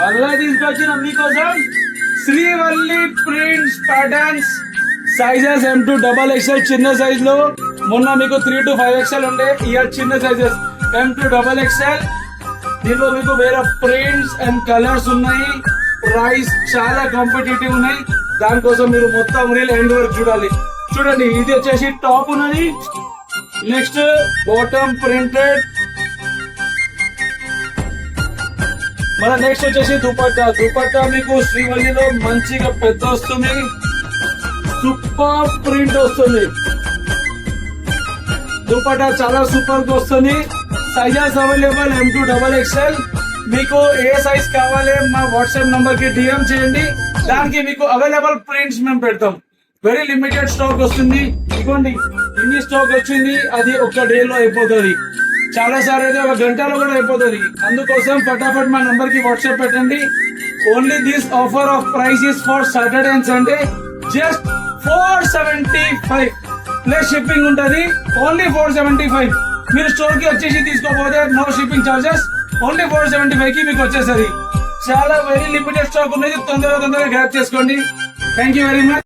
మళ్ళా తీసుకొచ్చిన మీకోసం Srivalli prints patterns sizes M2 XXL చిన్న సైజ్ లో. మొన్న మీకు 3 to 5 XL ఉండే, ఇయర్ చిన్న సైజెస్ M2 XXL. దీంట్లో మీకు వేరే ప్రింట్స్ అండ్ కలర్స్ ఉన్నాయి. ప్రైస్ చాలా కాంపిటేటివ్ ఉన్నాయి. దానికోసం మీరు మొత్తం రీల్ ఎండ్ వరకు చూడాలి. చూడండి, ఇది వచ్చేసి టాప్ ఉన్నది. Next bottom printed. మన నెక్స్ట్ వచ్చేసి దుపట్టా. దుపట్టా మీకు శ్రీవల్లిలో మంచిగా పెద్ద వస్తుంది, సూపర్ ప్రింట్ వస్తుంది. దుపట్టా చాలా సూపర్ గా వస్తుంది. Sizes available M2 XXL. మీకు ఏ సైజ్ కావాలి మా వాట్సాప్ నంబర్ కి DM చేయండి. దానికి మీకు అవైలబుల్ ప్రింట్స్ మేము పెడతాం. వెరీ లిమిటెడ్ స్టాక్ వస్తుంది. ఇదిగోండి, ఇన్ని స్టాక్ వచ్చింది, అది ఒక డే లో అయిపోతుంది. చాలా సార్ అయితే ఒక గంటలో కూడా అయిపోతుంది. అందుకోసం ఫటాఫట్ మా నంబర్ కి వాట్సాప్ పెట్టండి. Only this offer of price is for Saturday and Sunday. Just 475 plus shipping ఉంటది. ఓన్లీ 475. మీరు స్టోర్ కి వచ్చేసి తీసుకోపోతే నో షిప్పింగ్ చార్జెస్. ఓన్లీ 475 కి మీకు వచ్చేసరి. చాలా వెరీ లిమిటెడ్ స్టాక్ ఉన్నది. తొందరగా గ్రాప్ చేసుకోండి. Thank you very much.